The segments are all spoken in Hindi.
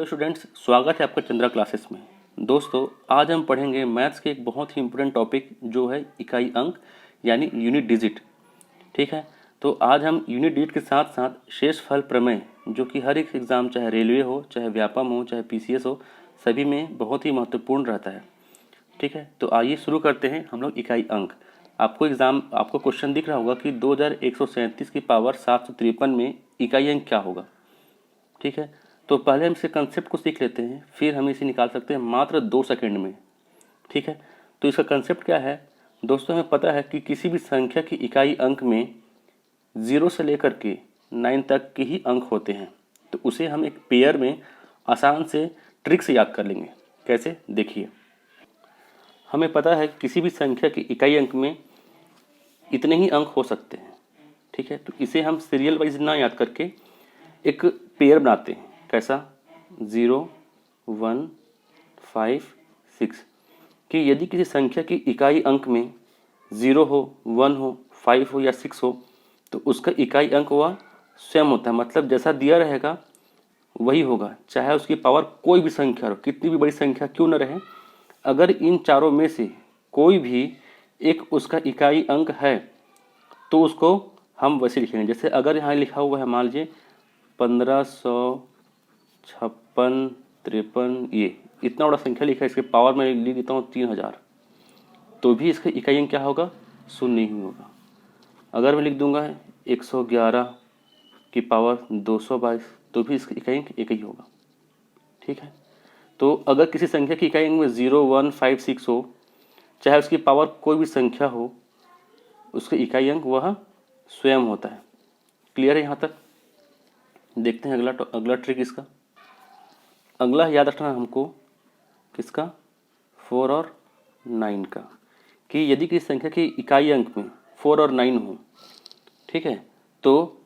स्टूडेंट्स, स्वागत है आपका चंद्रा क्लासेस में। दोस्तों, आज हम पढ़ेंगे मैथ्स के एक बहुत ही इंपॉर्टेंट टॉपिक जो है इकाई अंक यानी यूनिट डिजिट। ठीक है, तो आज हम यूनिट डिजिट के साथ साथ शेषफल प्रमेय जो कि हर एक एग्ज़ाम, चाहे रेलवे हो, चाहे व्यापम हो, चाहे पीसीएस हो, सभी में बहुत ही महत्वपूर्ण रहता है। ठीक है, तो आइए शुरू करते हैं हम लोग इकाई अंक। आपको क्वेश्चन दिख रहा होगा कि 2137 की पावर 753 में इकाई अंक क्या होगा। ठीक है, तो पहले हम इसके कंसेप्ट को सीख लेते हैं, फिर हम इसे निकाल सकते हैं मात्र 2 सेकंड में। ठीक है, तो इसका कंसेप्ट क्या है दोस्तों, हमें पता है कि किसी भी संख्या की इकाई अंक में 0 से लेकर के 9 तक के ही अंक होते हैं। तो उसे हम एक पेयर में आसान से ट्रिक से याद कर लेंगे। कैसे, देखिए। हमें पता है कि किसी भी संख्या की इकाई अंक में इतने ही अंक हो सकते हैं। ठीक है, तो इसे हम सीरियल वाइज ना याद करके एक पेयर बनाते हैं। कैसा, 0, 1, 5, 6 कि यदि किसी संख्या की इकाई अंक में 0 हो, 1 हो, 5 हो या 6 हो तो उसका इकाई अंक वह स्वयं होता है। मतलब जैसा दिया रहेगा वही होगा, चाहे उसकी पावर कोई भी संख्या हो, कितनी भी बड़ी संख्या क्यों न रहे। अगर इन चारों में से कोई भी एक उसका इकाई अंक है तो उसको हम वैसे लिखेंगे। जैसे अगर यहाँ लिखा हुआ है, मान लीजिए 1556, 53, ये इतना बड़ा संख्या लिखा है, इसके पावर में लिख देता हूँ 3000, तो भी इसका इकाई अंक क्या होगा, 0 ही होगा। अगर मैं लिख दूंगा 111 की पावर 222 तो भी इसका इकाई अंक एक ही होगा। ठीक है, तो अगर किसी संख्या की इकाई अंक में 0, 1, 5, 6 हो, चाहे उसकी पावर कोई भी संख्या हो, उसका इकाई अंक वह स्वयं होता है। क्लियर है यहाँ तक? देखते हैं अगला ट्रिक इसका। अगला याद रखना हमको किसका, 4 और 9 का, कि यदि किसी संख्या की इकाई अंक में 4 और 9 हो, ठीक है, तो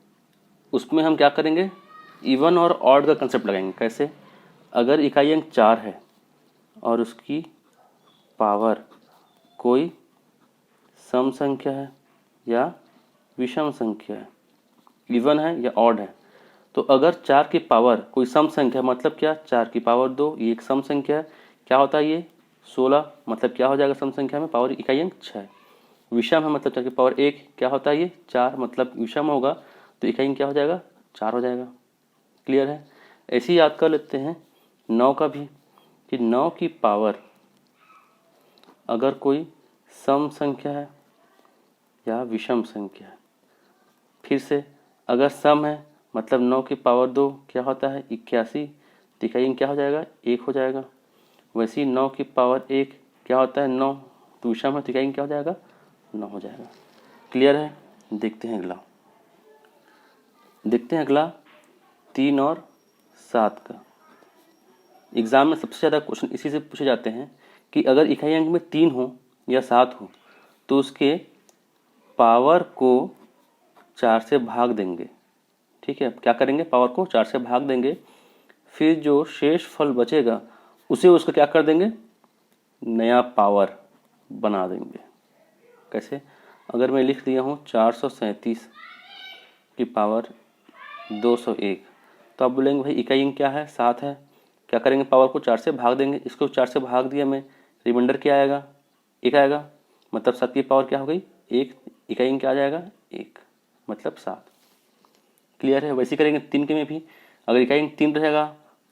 उसमें हम क्या करेंगे, इवन और ऑड का कंसेप्ट लगाएंगे। कैसे, अगर इकाई अंक 4 है और उसकी पावर कोई सम संख्या है या विषम संख्या है, इवन है या ऑड है, तो अगर 4 की पावर कोई सम संख्या, मतलब क्या, 4 की पावर 2, ये एक सम संख्या है, क्या होता है ये 16, मतलब क्या हो जाएगा सम संख्या में, पावर इकाई अंक 6। विषम है मतलब 4 की पावर 1, क्या होता है ये 4, मतलब विषम होगा, तो इकाई अंक क्या हो जाएगा, 4 हो जाएगा। क्लियर है? ऐसे ही याद कर लेते हैं 9 का भी, कि 9 की पावर अगर कोई सम संख्या है या विषम संख्या है। फिर से, अगर सम है मतलब 9 की पावर 2 क्या होता है, 81, तो इकाई अंक क्या हो जाएगा, 1 हो जाएगा। वैसे ही 9 की पावर 1 क्या होता है, 9, तो विषम है, तो इकाई अंक क्या हो जाएगा, 9 हो जाएगा। क्लियर है? देखते हैं अगला 3 और 7 का। एग्जाम में सबसे ज़्यादा क्वेश्चन इसी से पूछे जाते हैं कि अगर इकाई अंक में 3 हो या 7 हो तो उसके पावर को 4 से भाग देंगे। ठीक है, क्या करेंगे, पावर को 4 से भाग देंगे, फिर जो शेष फल बचेगा उसे उसका क्या कर देंगे, नया पावर बना देंगे। कैसे, अगर मैं लिख दिया हूँ 437 की पावर 201, तो आप बोलेंगे भाई इकाई अंक क्या है, 7 है, क्या करेंगे, पावर को 4 से भाग देंगे। इसको 4 से भाग दिया मैं, रिमाइंडर क्या आएगा, 1 आएगा, मतलब 7 की पावर क्या हो गई, 1, इकाई अंक क्या आ जाएगा, 1, मतलब 7। क्लियर है? वैसे करेंगे 3 के में भी, अगर इकाई अंक 3 रहेगा,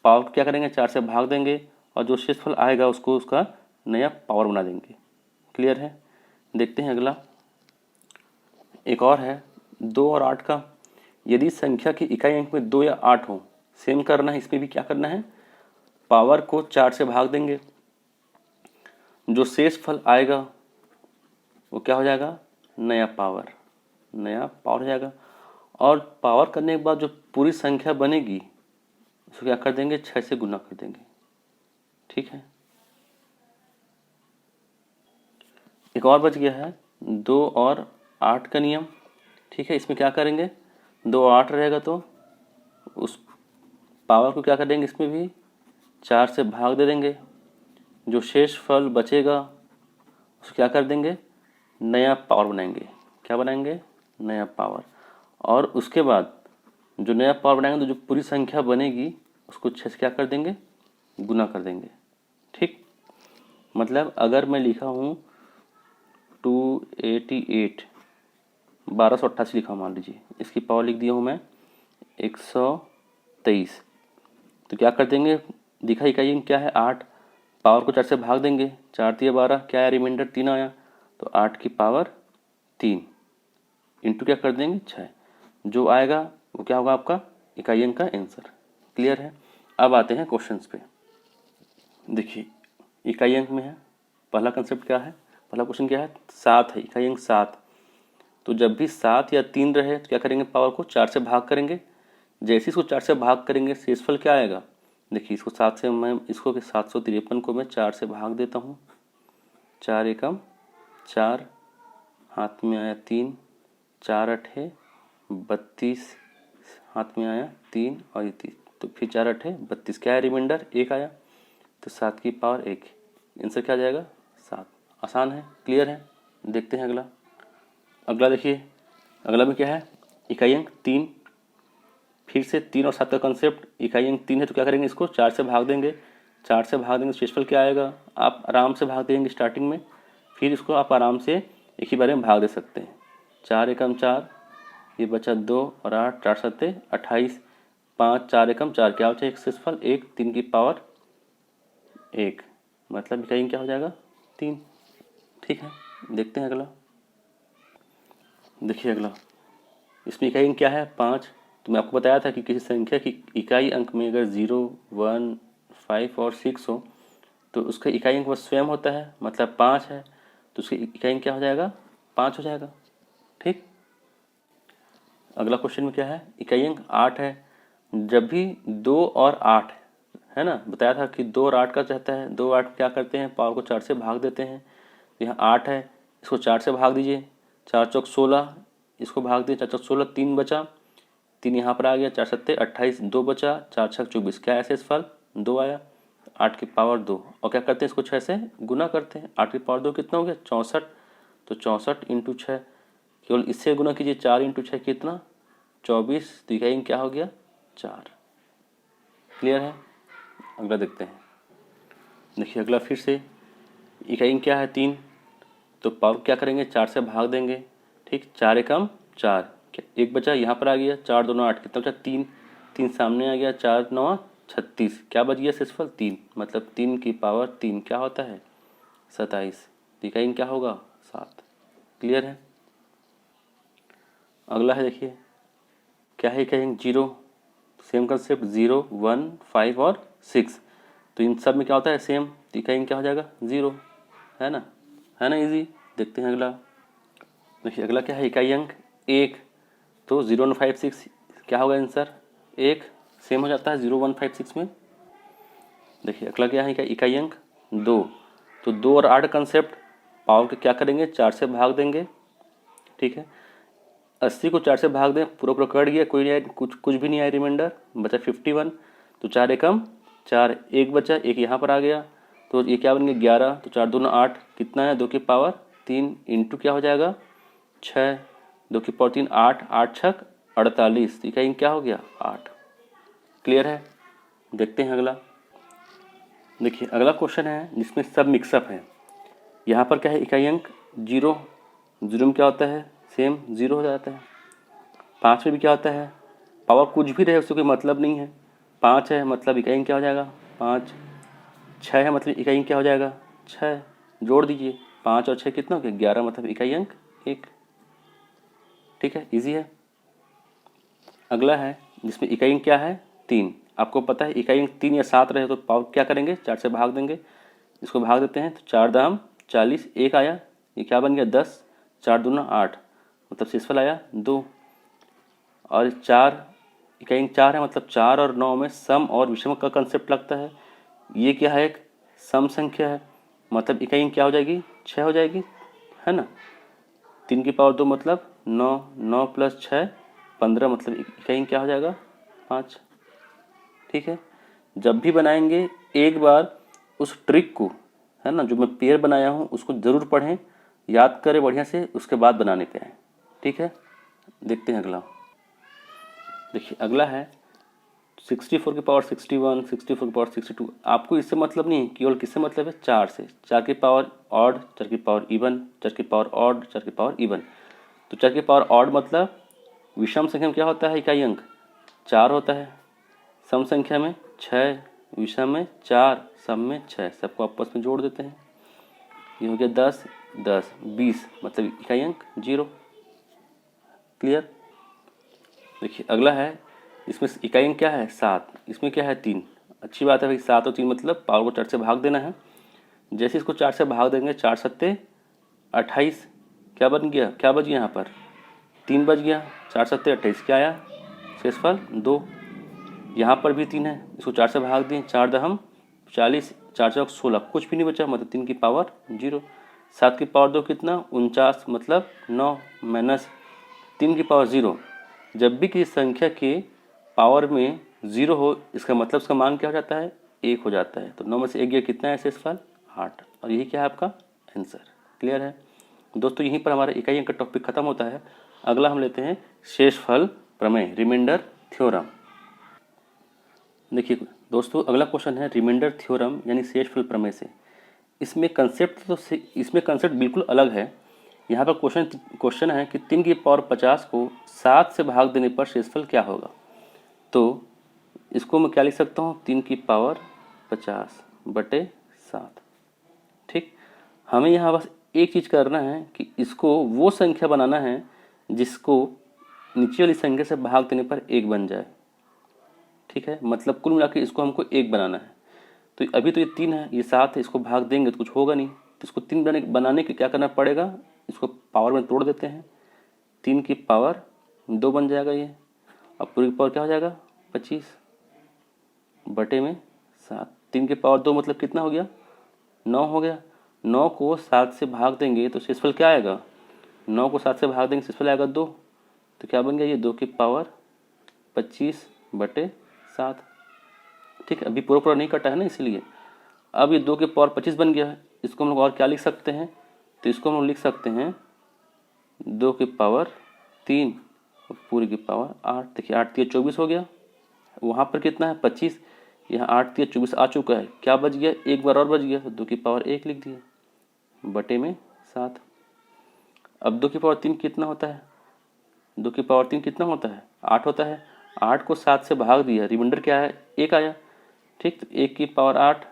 पावर क्या करेंगे, 4 से भाग देंगे और जो शेषफल आएगा उसको उसका नया पावर बना देंगे। क्लियर है? देखते हैं अगला, एक और है 2 और 8 का। यदि संख्या की इकाई अंक में 2 या 8 हो, सेम करना है, इसमें भी क्या करना है, पावर को 4 से भाग देंगे, जो शेषफल आएगा वो क्या हो जाएगा, नया पावर हो जाएगा। और पावर करने के बाद जो पूरी संख्या बनेगी उसको क्या कर देंगे, 6 से गुना कर देंगे। ठीक है, एक और बच गया है 2 और 8 का नियम। ठीक है, इसमें क्या करेंगे, 2 और 8 रहेगा तो उस पावर को क्या कर देंगे, इसमें भी 4 से भाग दे देंगे, जो शेष फल बचेगा उसको क्या कर देंगे, नया पावर बनाएंगे। क्या बनाएंगे, नया पावर। और उसके बाद जो नया पावर बनाएंगे तो जो पूरी संख्या बनेगी उसको 6 से क्या कर देंगे, गुना कर देंगे। ठीक, मतलब अगर मैं लिखा हूँ 288 1288 लिखा मान लीजिए, इसकी पावर लिख दिया हूँ मैं 123, तो क्या कर देंगे, दिखा इकाई क्या है 8, पावर को 4 से भाग देंगे, 4 दिए 12, क्या है रिमाइंडर 3 आया, तो 8 की पावर 3 इंटू क्या कर देंगे 6, जो आएगा वो क्या होगा आपका इकाई अंक का आंसर। क्लियर है। अब आते हैं क्वेश्चंस पे। देखिए इकाई अंक में है, पहला कंसेप्ट क्या है, पहला क्वेश्चन क्या है, 7 है, इकाई अंक 7। तो जब भी 7 या 3 रहे तो क्या करेंगे, पावर को 4 से भाग करेंगे। जैसे इसको 4 से भाग करेंगे शेषफल क्या आएगा, देखिए इसको 7 से मैं इसको 753 को मैं 4 से भाग देता हूँ, 4 एकम 4, हाथ में आया 3, 4 अठे 32, हाथ में आया 3 और ये 30, तो फिर 4 अठे 32, क्या है रिमाइंडर 1 आया, तो 7 की पावर 1, आंसर क्या आ जाएगा 7। आसान है, क्लियर है। देखते हैं अगला। अगला देखिए, अगला में क्या है, इकाई अंक 3, फिर से 3 और 7 का कंसेप्ट, इकाई अंक 3 है तो क्या करेंगे, इसको 4 से भाग देंगे, 4 से भाग देंगे शेषफल क्या आएगा, आप आराम से भाग देंगे स्टार्टिंग में, फिर इसको आप आराम से एक ही बारे में भाग दे सकते हैं। 4 एकम 4, ये बचा 2 और 8, 4 सत्ते 28, 5 4 एकम 4, क्या बचा एक शेषफल 1, 3 की पावर 1, मतलब इकाई क्या हो जाएगा 3। ठीक है, देखते हैं अगला। देखिए अगला, इसमें इकाई अंक क्या है 5। तो मैं आपको बताया था कि किसी संख्या की इकाई अंक में अगर 0, 1, 5 और 6 हो तो उसका इकाई अंक बस स्वयं होता है, मतलब 5 है तो उसकी इकाई अंक क्या हो जाएगा 5 हो जाएगा। ठीक, अगला क्वेश्चन में क्या है, इकाई अंक 8 है। जब भी 2 और 8 है ना, बताया था कि 2 और 8 का चाहता है, 2 8 क्या करते हैं, पावर को 4 से भाग देते हैं। तो यहाँ 8 है, इसको 4 से भाग दीजिए, 4 चौक 16, इसको भाग दिए 4 चौक 16, 3 बचा, 3 यहाँ पर आ गया, 4 सत्ते 28, 2 बचा, 4 छक 24, क्या ऐसे फल 2 आया, 8 की पावर 2, और क्या करते हैं इसको 6 से गुना करते हैं, 8 की पावर 2 कितना हो गया 64, तो 64 इंटू 6, केवल इससे गुना कीजिए, 4 इंटू 6 कितना 24, तो इकाई क्या हो गया 4। क्लियर है। अगला देखते हैं। देखिए अगला फिर से इकाई क्या है 3, तो पावर क्या करेंगे 4 से भाग देंगे। ठीक, 4 एकम 4, एक बचा यहाँ पर आ गया, 4 2 9 8, कितना बचा 3, 3 सामने आ गया, 4 9 36, क्या बच गया शेषफल 3, मतलब 3 की पावर 3 क्या होता है 27, इकाई क्या होगा 7। क्लियर है। अगला है देखिए क्या है, इकाई 0, सेम कंसेप्ट 0, 1, 5 और 6, तो इन सब में क्या होता है सेम, इकाई क्या हो जाएगा 0, है ना इजी। देखते हैं अगला। देखिए अगला क्या है, इकाई अंक 1, तो 0 1 5 6 क्या होगा आंसर 1, सेम हो जाता है 0 1 5 6 में। देखिए अगला क्या है, इकाई अंक 2, तो 2 और 8 कंसेप्ट, पावर के क्या करेंगे 4 से भाग देंगे। ठीक है, 80 को 4 से भाग दें, पूरा पूरा कट गया, कोई नहीं आया, कुछ भी नहीं आया रिमाइंडर, बचा 51, तो 4 एकम 4, एक बचा, एक यहाँ पर आ गया, तो ये क्या बन गया 11, तो 4 2 8, कितना है 2 की पावर 3 इंटू क्या हो जाएगा 6, 2 की पावर 3, 8, 8 छक 48, इकाई क्या हो गया 8। क्लियर है। देखते हैं अगला। देखिए अगला क्वेश्चन है जिसमें सब मिक्सअप है। यहाँ पर क्या है, इकाई अंक 0, 0 में क्या होता है सेम 0 हो जाता है। 5 में भी क्या होता है, पावर कुछ भी रहे उससे कोई मतलब नहीं है, 5 है मतलब इकाई क्या हो जाएगा 5, 6 है मतलब इकाई क्या हो जाएगा 6, जोड़ दीजिए 5 और 6 कितना हो गया 11, मतलब इकाई अंक 1। ठीक है, इजी है। अगला है जिसमें इकाई क्या है 3, आपको पता है इकाई 3 या 7 रहे तो पावर क्या करेंगे 4 से भाग देंगे, इसको भाग देते हैं, तो 4 दाम 40, 1 आया, ये क्या बन गया 10, 4 दूना 8, मतलब शेषफल आया 2, और 4 इकाई 4 है मतलब 4 और 9 में सम और विषम का कंसेप्ट लगता है। ये क्या है, एक सम संख्या है, मतलब इकाई क्या हो जाएगी 6 हो जाएगी, है ना। 3 की पावर 2 मतलब 9, 9 प्लस 6 15, मतलब इकाई क्या हो जाएगा 5। ठीक है, जब भी बनाएंगे एक बार उस ट्रिक को, है ना, जो मैं पेयर बनाया हूँ उसको ज़रूर पढ़ें, याद करें बढ़िया से, उसके बाद बनाने पे आए। ठीक है, देखते हैं अगला। देखिए अगला है 64 की पावर 61, 64 की पावर 62, आपको इससे मतलब नहीं है, केवल किससे मतलब है, 4 से। 4 की पावर ऑड, 4 की पावर इवन, 4 की पावर ऑड, 4 की पावर इवन। तो 4 की पावर ऑड मतलब विषम संख्या में क्या होता है, इकाई अंक 4 होता है। सम संख्या में 6, विषम में 4, सम में 6, सबको आपस में जोड़ देते हैं। ये हो गया 10, 10, 20 मतलब इकाई अंक 0। क्लियर। देखिए अगला है, इसमें इकाई अंक क्या है, 7, इसमें क्या है 3। अच्छी बात है भाई, 7 और 3 मतलब पावर को 4 से भाग देना है। जैसे इसको 4 से भाग देंगे, 4 सत्ते 28, क्या बन गया, क्या बच गया यहाँ पर, 3 बच गया। 4 सत्ते 28, क्या आया, शेषफल 2। यहाँ पर भी 3 है, इसको 4 से भाग दें, 4 दहम 40, 4 चौक 16, कुछ भी नहीं बचा, मतलब 3 की पावर 0। 7 की पावर 2 कितना, 49 मतलब 9 माइनस 3 की पावर 0। जब भी किसी संख्या के पावर में 0 हो, इसका मतलब उसका मान क्या हो जाता है, 1 हो जाता है। तो 9 में से 1 गया, कितना है शेषफल 8, और यही क्या है आपका आंसर। क्लियर है दोस्तों, यहीं पर हमारा इकाई अंक का टॉपिक खत्म होता है। अगला हम लेते हैं शेषफल प्रमेय, रिमाइंडर थ्योरम। देखिए दोस्तों, अगला क्वेश्चन है रिमाइंडर थ्योरम यानी शेषफल प्रमेय से। इसमें कंसेप्ट बिल्कुल अलग है। यहाँ पर क्वेश्चन है कि 3 की पावर 50 को 7 से भाग देने पर शेषफल क्या होगा। तो इसको मैं क्या लिख सकता हूँ, 3 की पावर 50 बटे 7। ठीक, हमें यहाँ बस एक चीज़ करना है कि इसको वो संख्या बनाना है जिसको नीचे वाली संख्या से भाग देने पर 1 बन जाए। ठीक है, मतलब कुल मिला के इसको हमको 1 बनाना है। तो अभी तो ये 3 है, ये 7 है, इसको भाग देंगे तो कुछ होगा नहीं। तो इसको 3 बनाने के क्या करना पड़ेगा, इसको पावर में तोड़ देते हैं। 3 की पावर 2 बन जाएगा ये, अब पूरी की पावर क्या हो जाएगा 25 बटे में 7। 3 की पावर 2 मतलब कितना हो गया, 9 हो गया। 9 को 7 से भाग देंगे तो शेषफल क्या आएगा, 9 को 7 से भाग देंगे शेषफल आएगा 2। तो क्या बन गया, ये 2 की पावर 25 बटे 7। ठीक है, अभी पूरा नहीं कटा है ना, इसलिए अब ये 2 की पावर 25 बन गया है। इसको हम लोग और क्या लिख सकते हैं, तो इसको हम लोग लिख सकते हैं 2 की पावर 3 पूरी की पावर 8। देखिए 8 3 24 हो गया, वहाँ पर कितना है 25, यहाँ 8 3 24 आ चुका है। क्या बच गया, एक बार और बच गया, तो 2 की पावर 1 लिख दिया बटे में 7। अब 2 की पावर 3 कितना होता है, 2 की पावर 3 कितना होता है, 8 होता है। 8 को 7 से भाग दिया, रिमाइंडर क्या है 1 आया। ठीक, तो 1 की पावर 8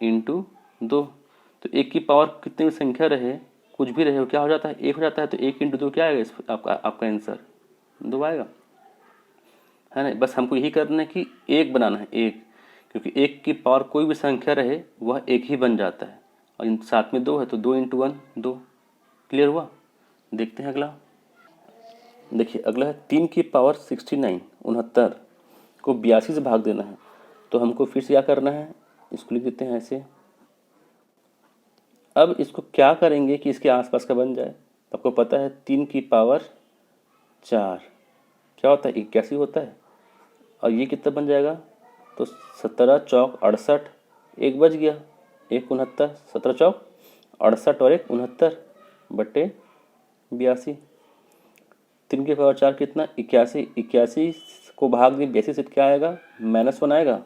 इंटू 2। तो 1 की पावर कितनी भी संख्या रहे, कुछ भी रहे, वो क्या हो जाता है 1 हो जाता है। तो 1 इंटू 2 क्या आएगा, आपका आंसर 2 आएगा, है ना। बस हमको यही करना है कि 1 बनाना है, 1, क्योंकि 1 की पावर कोई भी संख्या रहे वह 1 ही बन जाता है, और इन साथ में 2 है तो 2 इंटू 1 2। क्लियर हुआ। देखते हैं अगला। देखिए अगला है 3 की पावर 69 69 को 82 से भाग देना है। तो हमको फिर से क्या करना है, इसको लिख देते हैं ऐसे। अब इसको क्या करेंगे कि इसके आसपास का बन जाए। आपको पता है 3 की पावर 4 क्या होता है, 81 होता है, और ये कितना बन जाएगा, तो 17 चौक 68, 1 बच गया, 1 69, 17 चौक 68 और 1 69 बटे 82। 3 की पावर 4 कितना 81, 81 को भाग दिए 82 से क्या आएगा, -1 आएगा,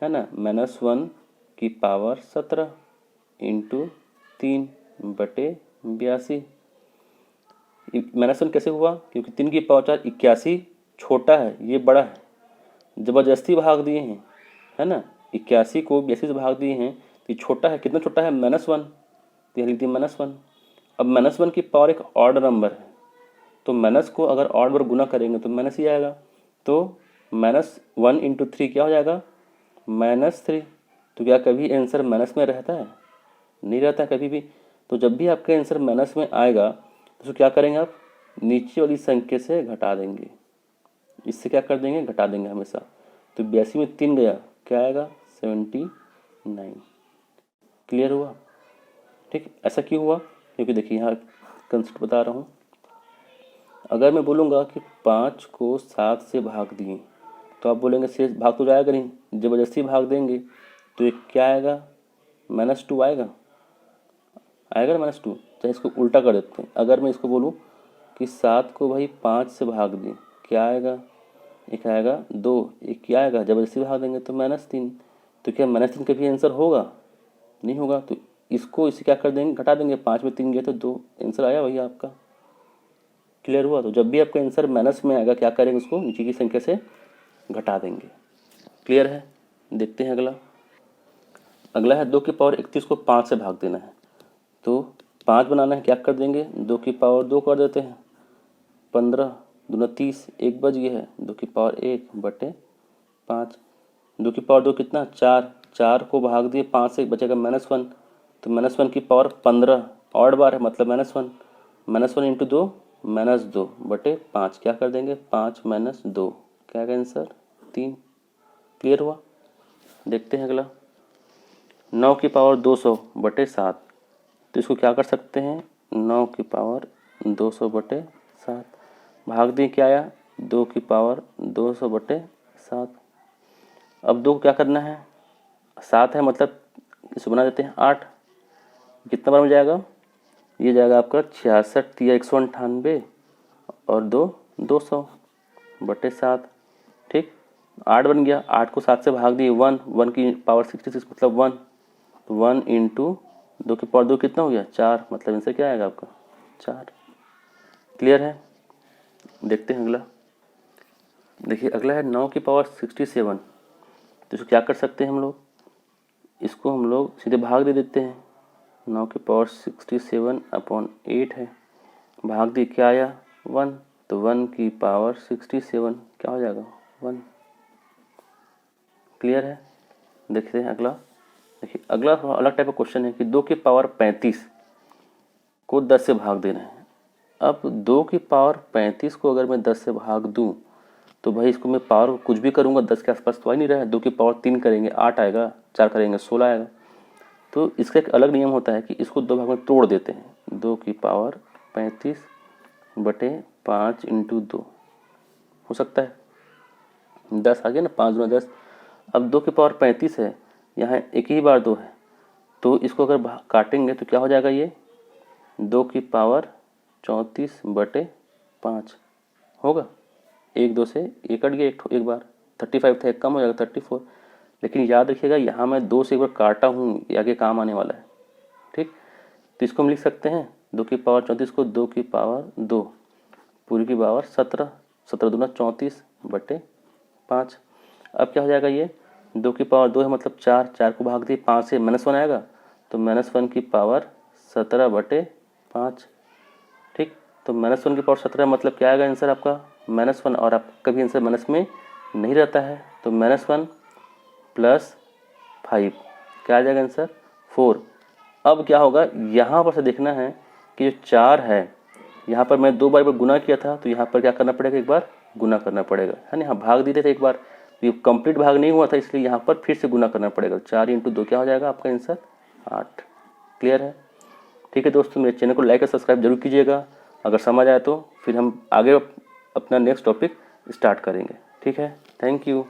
है ना। -1 की पावर 17 इंटू 3 बटे 82। -1 कैसे हुआ, क्योंकि 3 की पावर 4 81 छोटा है, ये बड़ा है, ज़बरदस्ती भाग दिए हैं, है ना। 81 को 82 से भाग दिए हैं तो ये छोटा है, कितना छोटा है -1, तो यहाँ लिख दिए -1। अब -1 की पावर एक ऑड नंबर है, तो माइनस को अगर ऑड बार गुना करेंगे तो माइनस ही आएगा। तो -1 इंटू 3 क्या हो जाएगा, -3। तो क्या कभी आंसर माइनस में रहता है, नहीं रहता कभी भी। तो जब भी आपका आंसर माइनस में आएगा तो उसको क्या करेंगे आप, नीचे वाली संख्या से घटा देंगे, इससे क्या कर देंगे, घटा देंगे हमेशा। तो 82 में 3 गया, क्या आएगा 79। क्लियर हुआ। ठीक, ऐसा क्यों हुआ, क्योंकि देखिए यहाँ कंसेप्ट बता रहा हूँ। अगर मैं बोलूँगा कि 5 को 7 से भाग दिए, तो आप बोलेंगे शेष भाग तो जाएगा नहीं, ज़बरदस्ती भाग देंगे तो ये क्या आएगा, -2 आएगा, आएगा ना -2। तो इसको उल्टा कर देते हैं। अगर मैं इसको बोलूँ कि 7 को भाई 5 से भाग दें, क्या आएगा, एक आएगा 2, एक क्या आएगा, जबरदस्ती भाग देंगे तो -3। तो क्या -3 का भी आंसर होगा? नहीं होगा। तो इसको इसे क्या कर देंगे, घटा देंगे। 5 में 3 गया तो 2, आंसर आया भैया आपका। क्लियर हुआ? तो जब भी आपका आंसर माइनस में आएगा क्या करेंगे, उसको नीचे की संख्या से घटा देंगे। क्लियर है? देखते हैं अगला। अगला है 2 की पावर 31 को 5 से भाग देना है। तो 5 बनाना है, क्या कर देंगे, 2 की पावर 2 कर देते हैं। 15 दूना 30, 1 बच गया है। 2 की पावर 1 बटे 5। 2 की पावर 2 कितना, 4। 4 को भाग दिए 5 से, बचेगा -1। तो -1 की पावर 15 ऑड बार है, मतलब -1। -1 इंटू 2 -2 बटे 5। क्या कर देंगे, 5 - 2, क्या आएगा आंसर, 3। क्लियर हुआ? देखते हैं अगला। 9 की पावर 200 बटे 7। तो इसको क्या कर सकते हैं, 9 की पावर 200 बटे 7 भाग दिए, क्या आया, 2 की पावर 200 बटे 7। अब 2 को क्या करना है, 7 है मतलब इसे बना देते हैं 8। कितना बार में जाएगा, ये जाएगा आपका 66 या 198 और 2 200 बटे 7। ठीक, 8 बन गया। 8 को 7 से भाग दिए 1, 1 की पावर 66 मतलब 1। तो 1 इंटू 2 की पावर 2 कितना हो गया, 4, मतलब आंसर क्या आएगा आपका, 4। क्लियर है? देखते हैं अगला। देखिए अगला है 9 की पावर 67। तो इसको क्या कर सकते हैं हम लोग, इसको हम लोग सीधे भाग दे देते हैं। 9 की पावर 67 अपॉन 8 है, भाग दिए, क्या आया, 1। तो 1 की पावर 67 क्या हो जाएगा, 1। क्लियर है? देखते हैं अगला। देखिए अगला थोड़ा अलग टाइप का क्वेश्चन है कि 2 की पावर 35 को 10 से भाग देना है। अब 2 की पावर 35 को अगर मैं 10 से भाग दूं तो भाई इसको मैं पावर कुछ भी करूंगा 10 के आसपास तो आ नहीं रहा है। 2 की पावर 3 करेंगे 8 आएगा, 4 करेंगे 16 आएगा। तो इसका एक अलग नियम होता है कि इसको 2 भाग में तोड़ देते हैं। 2 की पावर 35 बटे 5 इंटू 2 हो सकता है, 10 आ गया ना, 5 दूना 10। अब 2 की पावर 35 है, यहाँ एक ही बार 2 है, तो इसको अगर काटेंगे तो क्या हो जाएगा, ये 2 की पावर 34 बटे 5 होगा। 1 2 से ये कट गया, एक बार 35 था, एक कम हो जाएगा 34। लेकिन याद रखिएगा यहाँ मैं 2 से एक बार काटा हूँ, ये आगे काम आने वाला है। ठीक, तो इसको हम लिख सकते हैं 2 की पावर 34 को 2 की पावर 2 पूरी की पावर 17, 17 दूना 34 बटे 5। अब क्या हो जाएगा, ये 2 की पावर 2 है मतलब 4, 4 को भाग दिए 5 से, -1 आएगा तो -1 की पावर 17 बटे 5। ठीक, तो -1 की पावर 17 मतलब क्या आएगा आंसर आपका, -1। और आप कभी आंसर माइनस में नहीं रहता है, तो -1 प्लस 5 क्या आ जाएगा आंसर, 4। अब क्या होगा, यहाँ पर से देखना है कि जो 4 है यहाँ पर मैं 2 बार गुना किया था, तो यहाँ पर क्या करना पड़ेगा, एक बार गुना करना पड़ेगा, है ना। यहाँ भाग दिए थे एक बार, तो ये कंप्लीट भाग नहीं हुआ था, इसलिए यहाँ पर फिर से गुना करना पड़ेगा। 4 इंटू 2 क्या हो जाएगा आपका आंसर, 8। क्लियर है? ठीक है दोस्तों, मेरे चैनल को लाइक और सब्सक्राइब जरूर कीजिएगा। अगर समझ आए तो फिर हम आगे अपना नेक्स्ट टॉपिक स्टार्ट करेंगे। ठीक है, थैंक यू।